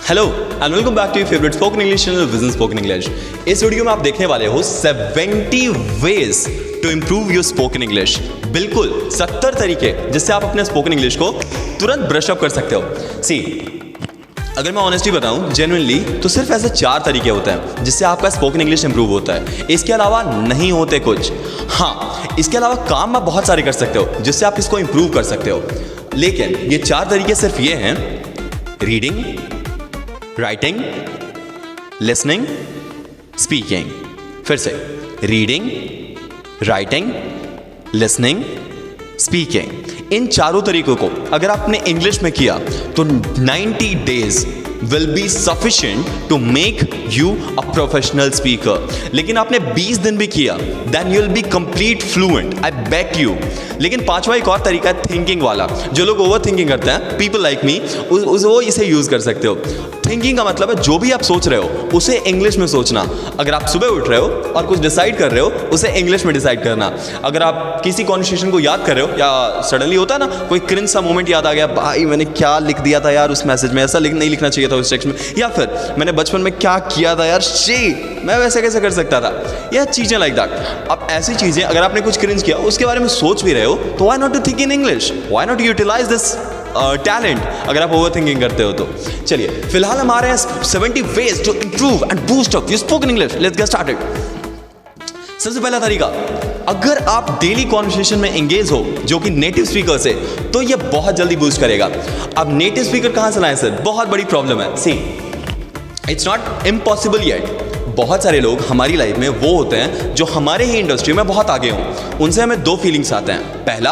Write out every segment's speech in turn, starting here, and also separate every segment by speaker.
Speaker 1: Hello and welcome back to your favourite spoken English channel vision spoken English. इस वीडियो में आप देखने वाले हो 70 ways to improve your spoken English. बिल्कुल 70 तरीके जिससे आप अपने स्पोकन इंग्लिश को तुरंत ब्रश अप कर सकते हो। सी, अगर मैं ऑनेस्टली बताऊं जेन्युइनली तो सिर्फ ऐसे 4 तरीके होते हैं जिससे आपका स्पोकन इंग्लिश इंप्रूव होता है। इसके अलावा नहीं होते कुछ। हाँ, इसके अलावा काम आप बहुत सारे कर सकते हो जिससे आप इसको इंप्रूव कर सकते हो, लेकिन ये 4 तरीके सिर्फ ये हैं: रीडिंग, राइटिंग, लिसनिंग, स्पीकिंग। फिर से, रीडिंग, राइटिंग, लिसनिंग, स्पीकिंग। इन चारों तरीकों को अगर आपने इंग्लिश में किया तो 90 days will be sufficient to make you a professional speaker। लेकिन आपने 20 दिन भी किया then you'll be complete fluent, I bet you। लेकिन 5वां एक और तरीका है थिंकिंग वाला। जो लोग ओवर थिंकिंग करते हैं, पीपल लाइक मी, वो इसे यूज कर सकते हो। थिंकिंग का मतलब है जो भी आप सोच रहे हो उसे इंग्लिश में सोचना। अगर आप सुबह उठ रहे हो और कुछ डिसाइड कर रहे हो उसे इंग्लिश में डिसाइड करना। अगर आप किसी कॉन्वर्सेशन को याद कर रहे हो या सडनली होता है ना कोई क्रिंज सा मोमेंट याद आ गया, भाई मैंने क्या लिख दिया था यार उस मैसेज में, ऐसा नहीं लिखना चाहिए था उस टेक्स्ट में, या फिर मैंने बचपन में क्या किया था यार, मैं वैसे कैसे कर सकता था, यह चीजें लाइक दैट। अब ऐसी चीजें अगर आपने कुछ क्रिंज किया उसके बारे में सोच भी रहे हो तो why not to think in English, why not utilise this talent अगर आप ओवर थिंकिंग करते हो तो। चलिए फिलहाल हम आ रहे हैं 70 ways to improve and boost up your spoken English. Let's get started. सबसे पहला तरीका, अगर आप डेली कॉन्वर्सेशन में एंगेज हो जो कि नेटिव स्पीकर से, तो ये बहुत जल्दी बूस्ट करेगा। अब नेटिव स्पीकर कहां से लाएं सर, बहुत बड़ी प्रॉब्लम है। सी, इट्स नॉट इम्पॉसिबल येट। बहुत सारे लोग हमारी लाइफ में वो होते हैं जो हमारे ही इंडस्ट्री में बहुत आगे हों। उनसे हमें 2 फीलिंग्स आते हैं। पहला,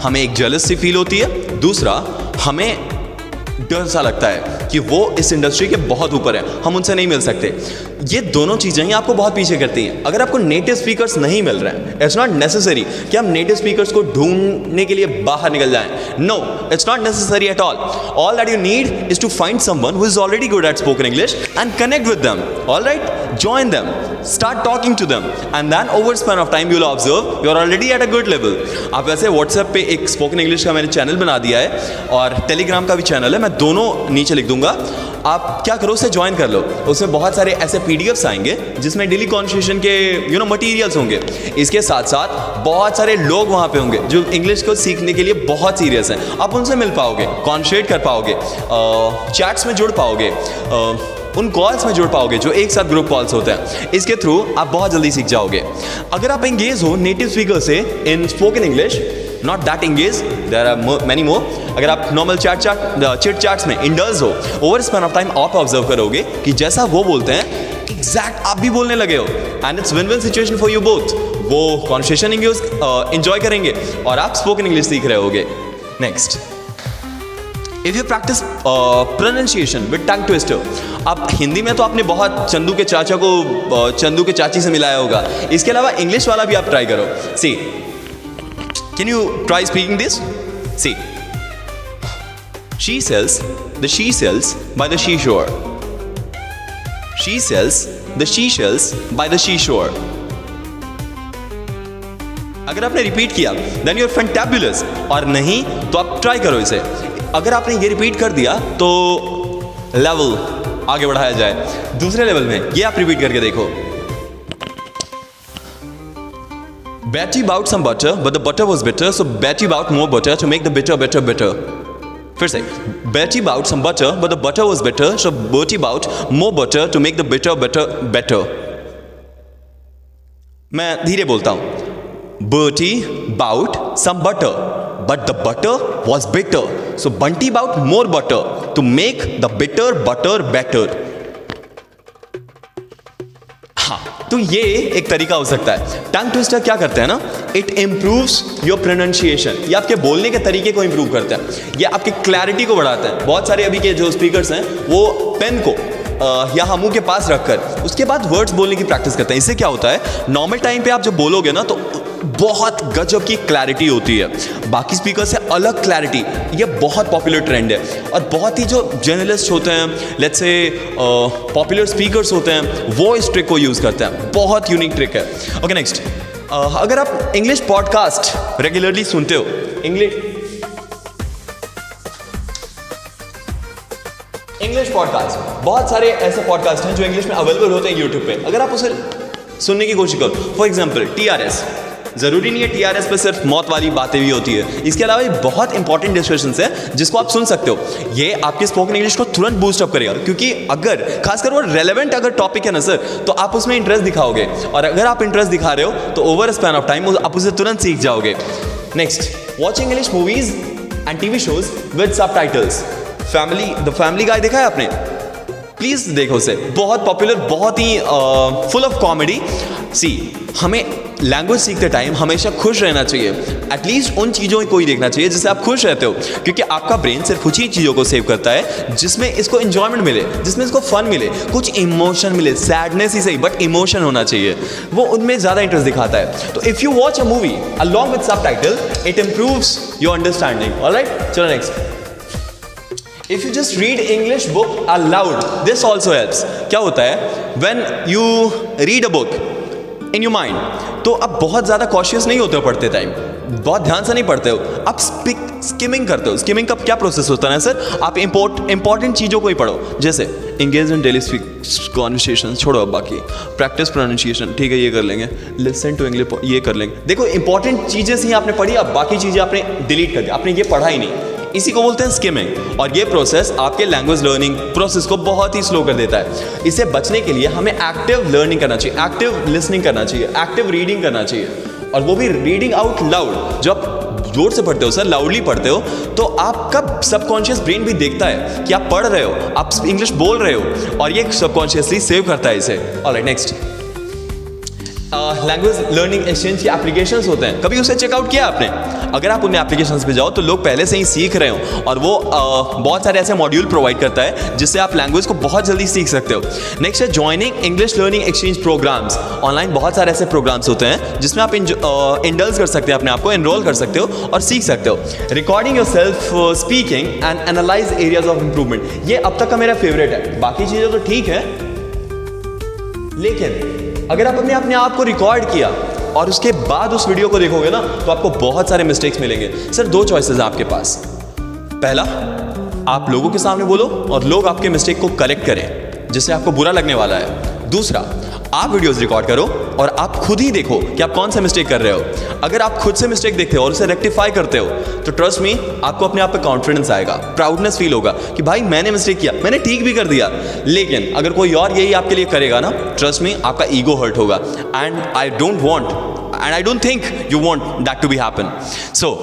Speaker 1: हमें एक जेलस सी फील होती है। दूसरा, हमें डर सा लगता है कि वो इस इंडस्ट्री के बहुत ऊपर है, हम उनसे नहीं मिल सकते। ये दोनों चीजें ही आपको बहुत पीछे करती हैं। अगर आपको नेटिव स्पीकर्स नहीं मिल रहे हैं, इट्स नॉट नेसेसरी कि हम नेटिव स्पीकर्स को ढूंढने के लिए बाहर निकल जाएं। No, it's not necessary at all. All that you need is to find someone who is already good at spoken English and connect with them. Alright, join them, start talking to them, and then over span of time you will observe you are already at a good level। आप वैसे WhatsApp पे एक spoken English का मैंने channel बना दिया है और टेलीग्राम का भी चैनल है, मैं दोनों नीचे लिख दूंगा। आप क्या करो, उसे ज्वाइन कर लो। उसमें बहुत सारे ऐसे PDFs आएंगे जिसमें डेली कॉन्वर्सेशन के मटीरियल्स होंगे। इसके साथ साथ बहुत सारे लोग वहाँ पे होंगे जो इंग्लिश को सीखने के लिए बहुत सीरियस हैं। आप उनसे मिल पाओगे, कॉन्वर्सेट कर पाओगे, चैट्स में जुड़ पाओगे, उन कॉल्स में जुड़ पाओगे जो एक साथ ग्रुप कॉल्स होते हैं। इसके थ्रू आप बहुत जल्दी सीख जाओगे। अगर आप एंगेज हो नेटिव स्पीकर से in spoken English, not that engage, there are many more. अगर आप नॉर्मल चिट चैट्स में इंडल्ज हो, ओवर स्पैन ऑफ टाइम आप ऑब्जर्व करोगे कि जैसा वो बोलते हैं एग्जैक्ट आप भी बोलने लगे हो, and it's win win situation for you both. वो कॉन्वर्सेशन एंजॉय करेंगे और आप स्पोकन इंग्लिश सीख रहे होगे। Next, if you practice pronunciation with tongue twister. अब हिंदी में तो आपने बहुत चंदू के चाचा को चंदू के चाची से मिलाया होगा। इसके अलावा इंग्लिश वाला भी आप ट्राई करो। See, can you try speaking this? See, she sells the seashells by the seashore, she sells the seashells by the seashore। अगर आपने रिपीट किया then you're fantabulous, और नहीं तो आप ट्राई करो इसे। अगर आपने ये रिपीट कर दिया तो लेवल आगे बढ़ाया जाए दूसरे लेवल में। ये आप रिपीट करके देखो। Betty bought some butter, but the butter was bitter, so Betty bought more butter to make the bitter better better। फिर से, Betty bought some butter, but the butter was bitter, so Bertie bought more butter to make the bitter better better। मैं धीरे बोलता हूं। Bertie bought some butter, but the butter was bitter, so Bunty bought more butter to make the bitter butter better। हाँ, तो ये एक तरीका हो सकता है। टंग ट्विस्टर क्या करते हैं ना, इट इम्प्रूव्स योर प्रोनाउंसिएशन। ये आपके बोलने के तरीके को इंप्रूव करते हैं, ये आपकी क्लैरिटी को बढ़ाते हैं। बहुत सारे अभी के जो स्पीकर्स हैं वो पेन को या मुंह के पास रखकर उसके बाद वर्ड्स बोलने की प्रैक्टिस करते हैं। इससे क्या होता है, नॉर्मल टाइम पे आप जब बोलोगे ना तो बहुत गजब की क्लैरिटी होती है, बाकी स्पीकर से अलग क्लैरिटी। ये बहुत पॉपुलर ट्रेंड है और बहुत ही जो जर्नलिस्ट होते हैं, लेट्स से पॉपुलर स्पीकर्स होते हैं, वो इस ट्रिक को यूज़ करते हैं। बहुत यूनिक ट्रिक है। ओके, नेक्स्ट, अगर आप इंग्लिश पॉडकास्ट रेगुलरली सुनते हो, इंग्लिश पॉडकास्ट, बहुत सारे ऐसे पॉडकास्ट हैं जो इंग्लिश में अवेलेबल होते हैं यूट्यूब पे, अगर आप उसे सुनने की कोशिश करो। फॉर एग्जाम्पल TRS, जरूरी नहीं है TRS पे सिर्फ मौत वाली बातें भी होती है, इसके अलावा ये बहुत इंपॉर्टेंट डिस्कशंस है जिसको आप सुन सकते हो। ये आपके स्पोकन इंग्लिश को तुरंत बूस्ट अप करेगा, क्योंकि अगर खासकर वो रेलेवेंट अगर टॉपिक है ना सर, तो आप उसमें इंटरेस्ट दिखाओगे, और अगर आप इंटरेस्ट दिखा रहे हो तो ओवर स्पैन ऑफ टाइम आप उसे तुरंत सीख जाओगे। Next, watching English movies and TV shows with subtitles. The family गाय देखा है आपने? प्लीज देखो उसे, बहुत पॉपुलर, बहुत ही फुल ऑफ कॉमेडी। हमें लैंग्वेज सीखते टाइम हमेशा खुश रहना चाहिए, एटलीस्ट उन चीज़ों को ही देखना चाहिए जिससे आप खुश रहते हो, क्योंकि आपका ब्रेन सिर्फ उसी चीज़ों को सेव करता है जिसमें इसको एंजॉयमेंट मिले, जिसमें इसको फन मिले, कुछ इमोशन मिले, सैडनेस ही सही बट इमोशन होना चाहिए, वो उनमें ज़्यादा इंटरेस्ट दिखाता है। तो if you watch a movie along with subtitle, it improves your understanding. Alright, चलो next. If you just read English book aloud, this also helps. क्या होता है when you read a book in your mind, तो आप बहुत ज़्यादा cautious नहीं होते हो पढ़ते टाइम, बहुत ध्यान से नहीं पढ़ते हो, आप स्किमिंग करते हो। स्किमिंग का क्या प्रोसेस होता है सर? आप इंपॉर्टेंट चीज़ों को ही पढ़ो, जैसे इंगेज इन डेली कॉन्वर्सेशन, छोड़ो अब बाकी, प्रैक्टिस प्रोनाउंसिएशन, ठीक है ये कर लेंगे, लिसन टू इंग्लिश ये कर लेंगे। देखो इंपॉर्टेंट चीज़ें ही आपने पढ़ी, अब बाकी चीज़ें आपने डिलीट कर दी, आपने ये पढ़ा ही नहीं, इसी को बोलते हैं स्किमिंग। और ये प्रोसेस आपके लैंग्वेज लर्निंग प्रोसेस को बहुत ही स्लो कर देता है। इससे बचने के लिए हमें एक्टिव लर्निंग करना चाहिए, एक्टिव लिसनिंग करना चाहिए, एक्टिव रीडिंग करना चाहिए, और वो भी रीडिंग आउट लाउड। जब जोर से पढ़ते हो सर, लाउडली पढ़ते हो, तो आपका सबकॉन्शियस ब्रेन भी देखता है कि आप पढ़ रहे हो, आप इंग्लिश बोल रहे हो, और ये सबकॉन्शियसली सेव करता है इसे। Alright, next, language learning exchange की एप्लीकेशंस होते हैं, कभी उसे चेकआउट किया आपने? अगर आप उन एप्लीकेशंस पे जाओ तो लोग पहले से ही सीख रहे हो, और वो बहुत सारे ऐसे मॉड्यूल प्रोवाइड करता है जिससे आप लैंग्वेज को बहुत जल्दी सीख सकते हो। नेक्स्ट है joining English learning exchange programmes. Online बहुत सारे ऐसे प्रोग्राम्स होते हैं जिसमें आप इंडल्ज कर सकते हैं, अपने आप को एनरोल कर सकते हो और सीख सकते हो। Recording your self speaking and analyse areas of improvement, ये अब तक का मेरा फेवरेट है। बाकी चीज़ें तो ठीक है, लेकिन अगर आप अपने आप को रिकॉर्ड किया और उसके बाद उस वीडियो को देखोगे ना, तो आपको बहुत सारे मिस्टेक्स मिलेंगे। सर दो चॉइसेस हैं आपके पास, पहला आप लोगों के सामने बोलो और लोग आपके मिस्टेक को करेक्ट करें जिससे आपको बुरा लगने वाला है। दूसरा, आप वीडियोस रिकॉर्ड करो और आप खुद ही देखो कि आप कौन सा मिस्टेक कर रहे हो। अगर आप खुद से मिस्टेक देखते हो और उसे रेक्टिफाई करते हो, तो ट्रस्ट मी, आपको अपने आप पे कॉन्फिडेंस आएगा, प्राउडनेस फील होगा कि भाई मैंने मिस्टेक किया, मैंने ठीक भी कर दिया। लेकिन अगर कोई और यही आपके लिए करेगा ना, ट्रस्ट मी, आपका ईगो हर्ट होगा, and I don't think you want that to be happen. So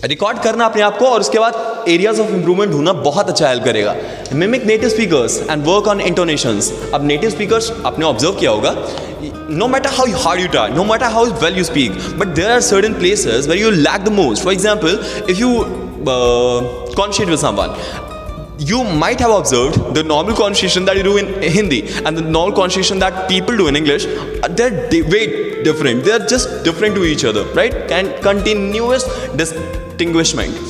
Speaker 1: record करना अपने आप को, और उसके बाद एरियाज ऑफ इंप्रूवमेंट ढूंढना बहुत अच्छा हेल्प करेगा। Mimic native speakers and work on intonations. अब नेटिव स्पीकर्स आपने ऑब्जर्व किया होगा, no matter how hard you try, no matter how well you speak, but there are certain places where you lack the most. For example, if you conversate with someone, you might have observed the normal conversation that you do in Hindi and the normal conversation that people do in English, they're way different. They're just different to each other, right? And continuous distinguishment.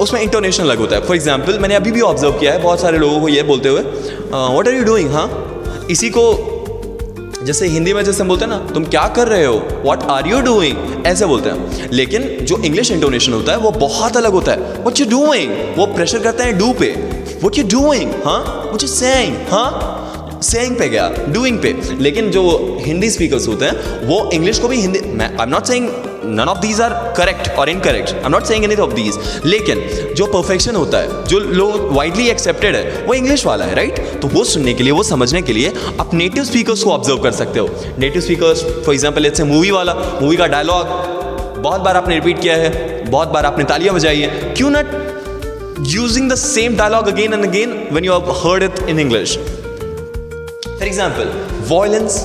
Speaker 1: उसमें intonation अलग होता है। For example, मैंने अभी भी observe किया है बहुत सारे लोगों को ये बोलते हुए, व्हाट आर यू डूइंग, हाँ, इसी को जैसे हिंदी में जैसे हम बोलते हैं ना, तुम क्या कर रहे हो, व्हाट आर यू डूइंग, ऐसे बोलते हैं। लेकिन जो इंग्लिश इंटोनेशन होता है वो बहुत अलग होता है। व्हाट यू डूइंग, वो प्रेशर करते हैं डू पे, व्हाट यू डूइंग, हाँ, व्हाट यू सेइंग, हाँ, सेइंग पे गया, डूइंग पे। लेकिन जो हिंदी स्पीकर्स होते हैं वो इंग्लिश को भी Hindi, I am not saying none of these are correct or incorrect, I'm not saying anything of these, लेकिन जो परफेक्शन होता है, जो लोग वाइडली एक्सेप्टेड है, वो इंग्लिश वाला है, राइट? तो वो सुनने के लिए, वो समझने के लिए आप नेटिव स्पीकर्स को ऑब्जर्व कर सकते हो। नेटिव स्पीकर्स, फॉर एग्जाम्पल, जैसे मूवी का डायलॉग बहुत बार आपने रिपीट किया है, बहुत बार आपने तालियां बजाई है, क्यों not using the same dialogue again and again when you have heard it in English? For example, violence,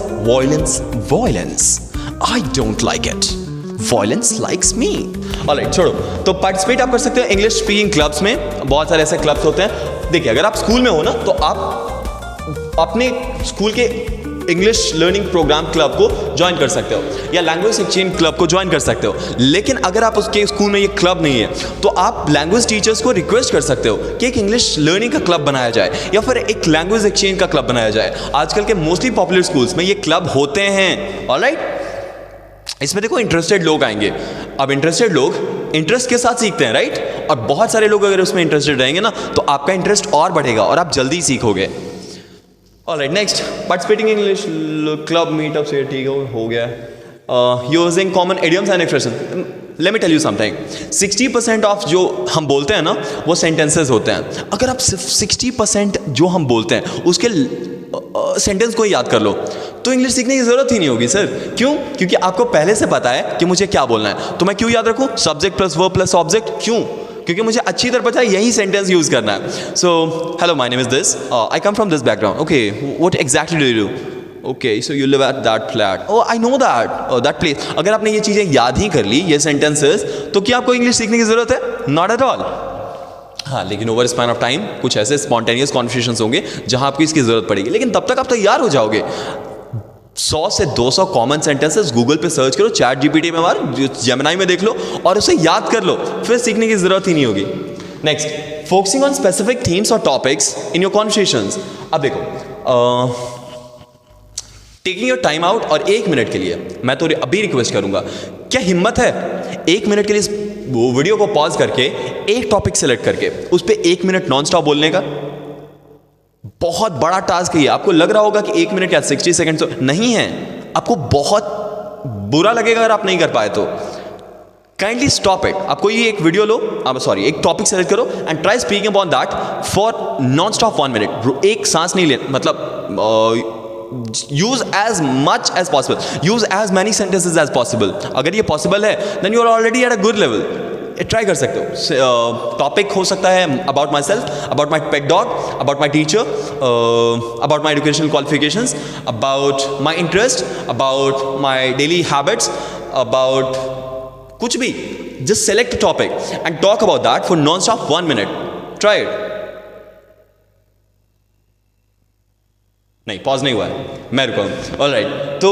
Speaker 1: I don't like it. Violence likes me. Alright, छोड़ो। तो पार्टिसिपेट आप कर सकते हो इंग्लिश स्पीकिंग क्लब्स में, बहुत सारे ऐसे क्लब्स होते हैं। देखिए, अगर आप स्कूल में हो ना, तो आप अपने स्कूल के इंग्लिश लर्निंग प्रोग्राम क्लब को ज्वाइन कर सकते हो, या लैंग्वेज एक्सचेंज क्लब को ज्वाइन कर सकते हो। लेकिन अगर आप उसके स्कूल में ये क्लब नहीं है, तो आप लैंग्वेज टीचर्स को रिक्वेस्ट कर सकते हो कि एक इंग्लिश लर्निंग का क्लब बनाया जाए, या फिर एक लैंग्वेज एक्सचेंज का क्लब बनाया जाए। आजकल के मोस्टली पॉपुलर स्कूल्स में ये क्लब होते हैं। ऑलराइट, इसमें देखो इंटरेस्टेड लोग आएंगे। अब इंटरेस्टेड लोग इंटरेस्ट के साथ सीखते हैं, राइट? और बहुत सारे लोग अगर उसमें इंटरेस्टेड रहेंगे ना तो आपका इंटरेस्ट और बढ़ेगा और आप जल्दी सीखोगे। Alright, next, participating in English club meetup से ठीक हो गया। Using common idioms and expression. Let me tell you something, 60% of जो हम बोलते हैं ना वो सेंटेंसेस होते हैं। अगर आप सिर्फ 60% जो हम बोलते हैं उसके सेंटेंस को याद कर लो तो इंग्लिश सीखने की जरूरत ही नहीं होगी सर। क्यों? क्योंकि आपको पहले से पता है कि मुझे क्या बोलना है। तो मैं क्यों याद रखूं subject plus verb plus object? क्यों? क्योंकि मुझे अच्छी तरह पता है यही सेंटेंस यूज करना है। So hello, my name is this, I come from this background, okay, what exactly do you do? Okay, so you live at that flat, oh I know that place. अगर आपने ये चीज़ें याद ही कर ली, ये sentences, तो क्या आपको इंग्लिश सीखने की जरूरत है? Not at all. हाँ, लेकिन ओवर स्पैन ऑफ टाइम कुछ ऐसे स्पॉन्टेनियस कॉन्वर्सेशंस होंगे जहां आपको इसकी जरूरत पड़ेगी, लेकिन तब तक आप तैयार हो जाओगे। 100 से 200 कॉमन सेंटेंसेस गूगल पे सर्च करो, चैट जीपीटी में मार, जेमिनी में देख लो और उसे याद कर लो, फिर सीखने की जरूरत ही नहीं होगी। Next, focusing on specific themes और टॉपिक्स इन योर कॉन्वर्सेशंस। अब देखो, टेकिंग योर टाइम आउट, और 1 मिनट के लिए मैं तो अभी रिक्वेस्ट करूंगा, क्या हिम्मत है 1 मिनट के लिए वो वीडियो को पॉज करके एक टॉपिक सेलेक्ट करके उस पर 1 मिनट नॉन स्टॉप बोलने का? बहुत बड़ा टास्क है। आपको लग रहा होगा कि 1 मिनट या 60 सेकेंड तो नहीं है, आपको बहुत बुरा लगेगा अगर आप नहीं कर पाए तो। Kindly stop it. आपको ये एक वीडियो लो, एक टॉपिक सेलेक्ट करो and try speaking upon that for non stop 1 minute. एक सांस नहीं ले, मतलब use as much as possible, use as many sentences as possible. अगर ये possible है then you are already at a good level. Try कर सकते हो। टॉपिक हो सकता है about myself, about my pet dog, about my teacher, about my educational qualifications, about my interest, about my daily habits, about कुछ भी। Just select a topic and talk about that for non-stop 1 minute. Try it. नहीं, pause नहीं हुआ है, मैं रुका हूं। Alright, तो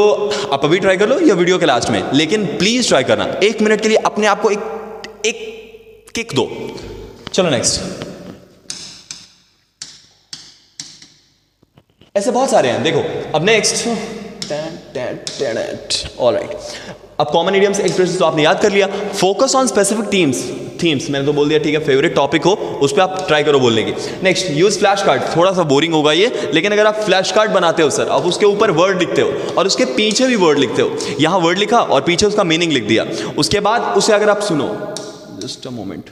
Speaker 1: आप अभी ट्राई कर लो या वीडियो के लास्ट में, लेकिन प्लीज ट्राई करना। 1 मिनट के लिए अपने आप को एक किक दो। चलो नेक्स्ट, ऐसे बहुत सारे हैं, देखो अब नेक्स्ट। ऑलराइट, अब कॉमन इडियम्स एक्सप्रेशंस तो आपने याद कर लिया। फोकस ऑन स्पेसिफिक थीम्स मैंने तो बोल दिया, ठीक है। फेवरेट टॉपिक हो उस पर आप ट्राई करो बोलने की। Next, use flash card. थोड़ा सा बोरिंग होगा ये, लेकिन अगर आप फ्लैश कार्ड बनाते हो सर, आप उसके ऊपर वर्ड लिखते हो और उसके पीछे भी वर्ड लिखते हो। यहाँ वर्ड लिखा और पीछे उसका मीनिंग लिख दिया, उसके बाद उसे अगर आप सुनो, जस्ट अ मोमेंट,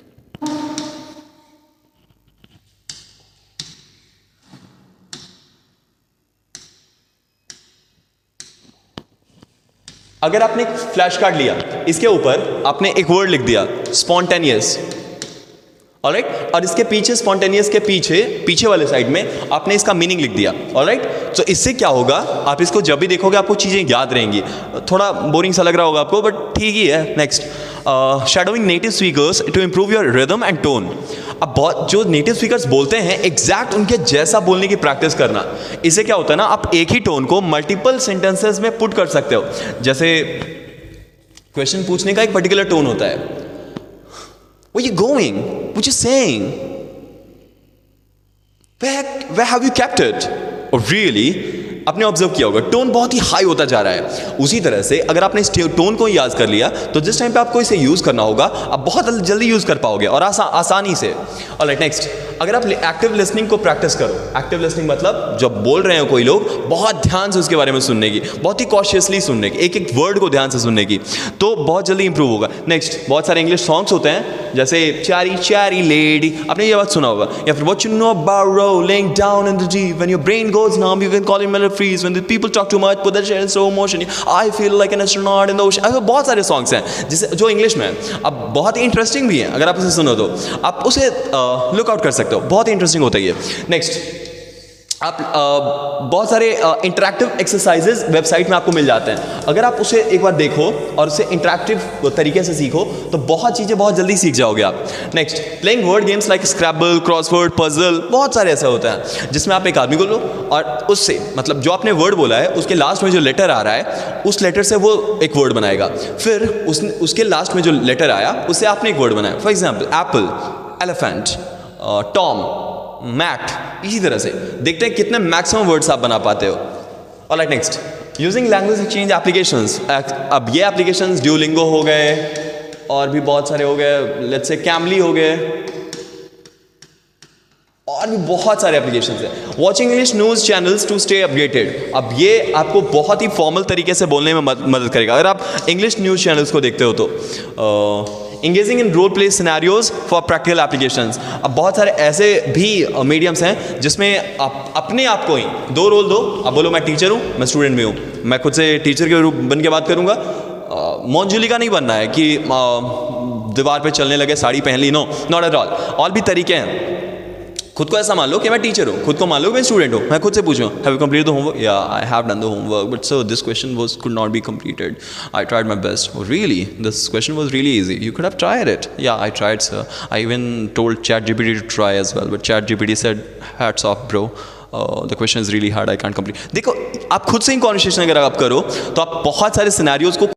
Speaker 1: अगर आपने फ्लैश कार्ड लिया, इसके ऊपर आपने एक वर्ड लिख दिया स्पॉन्टेनियस, ऑलराइट, और इसके पीछे स्पॉन्टेनियस के पीछे वाले साइड में आपने इसका मीनिंग लिख दिया, ऑलराइट। तो इससे क्या होगा, आप इसको जब भी देखोगे आपको चीज़ें याद रहेंगी। थोड़ा बोरिंग सा लग रहा होगा आपको, बट ठीक ही है। Next, shadowing native speakers to improve your rhythm and tone. अब बहुत जो नेटिव स्पीकर्स बोलते हैं एग्जैक्ट उनके जैसा बोलने की प्रैक्टिस करना। इससे क्या होता है ना, आप एक ही टोन को मल्टीपल सेंटेंसेस में पुट कर सकते हो। जैसे क्वेश्चन पूछने का एक पर्टिकुलर टोन होता है, where you going, what you saying, where have you kept it, or really, आपने ऑब्जर्व किया होगा टोन बहुत ही हाई होता जा रहा है। उसी तरह से अगर आपने इस टोन को याद कर लिया तो जिस टाइम पे आपको इसे यूज करना होगा आप बहुत जल्दी यूज कर पाओगे और आसानी से। ऑलराइट, नेक्स्ट, अगर आप एक्टिव लिसनिंग को प्रैक्टिस करो। एक्टिव लिसनिंग मतलब जब बोल रहे हो कोई लोग, बहुत ध्यान से उसके बारे में सुनने की, बहुत ही कॉशियसली सुनने की, एक एक वर्ड को ध्यान से सुनने की, तो बहुत जल्दी इंप्रूव होगा। नेक्स्ट, बहुत सारे इंग्लिश सॉन्ग्स होते हैं जैसे चैरी चैरी लेडी, आपने ये बात सुना होगा। या फिर what you know about rolling down in the deep when your brain goes numb you can call it melody freeze when the people talk too much put that share in slow motion I feel like an astronaut in the ocean. ऐसे बहुत सारे songs हैं जो English में हैं। अब बहुत ही interesting भी हैं, अगर आप उसे सुनो तो आप उसे लुक आउट कर सकते हो, बहुत ही इंटरेस्टिंग होता है ये। नेक्स्ट, आप बहुत सारे इंटरैक्टिव एक्सरसाइजेज वेबसाइट में आपको मिल जाते हैं। अगर आप उसे एक बार देखो और उसे इंटरैक्टिव तरीके से सीखो तो बहुत चीज़ें बहुत जल्दी सीख जाओगे आप। Next, playing word games like scrabble, crossword, puzzle, बहुत सारे ऐसे होते हैं जिसमें आप एक आदमी को लो और उससे, मतलब जो आपने वर्ड बोला है उसके लास्ट में जो लेटर आ रहा है उस लेटर से वो एक वर्ड बनाएगा, फिर उसके लास्ट में जो लेटर आया उससे आपने एक वर्ड बनाया। For example, apple, elephant, Tom, mat. इसी तरह से देखते हैं कितने मैक्सिमम वर्ड्स आप बना पाते हो। Alright, next, using language exchange applications. अब ये एप्लीकेशंस ड्यूलिंगो हो गए, और भी बहुत सारे हो गए, लेट्स से कैमली हो गए, और भी बहुत सारे एप्लीकेशंस हैं। Watching English news channels to stay updated, अब ये आपको बहुत ही फॉर्मल तरीके से बोलने में मदद करेगा अगर आप इंग्लिश न्यूज़ चैनल्स को देखते हो तो। Engaging in role play scenarios for practical applications, अब बहुत सारे ऐसे भी मीडियम्स हैं जिसमें आप अपने आप को ही दो रोल दो, आप बोलो मैं टीचर हूँ, मैं स्टूडेंट भी हूँ, मैं खुद से टीचर के रूप बन के बात करूँगा। मोंजुली का नहीं बनना है कि दीवार पे चलने लगे साड़ी पहन ली, नो नॉट एट ऑल। और भी तरीके हैं, खुद को ऐसा मान लो कि मैं टीचर हूँ, खुद को मान लो मैं स्टूडेंट हूँ, मैं खुद से पूछूँ have you completed the homework, या I have done the homework but sir this question was could not be completed, I tried my best, really this question was really easy, you could have tried it, या I tried sir, I even told ChatGPT to try as well but ChatGPT said hats off bro, the question is really hard, I can't complete. देखो आप खुद से ही conversation अगर आप करो तो आप बहुत सारे सिनेरियोज को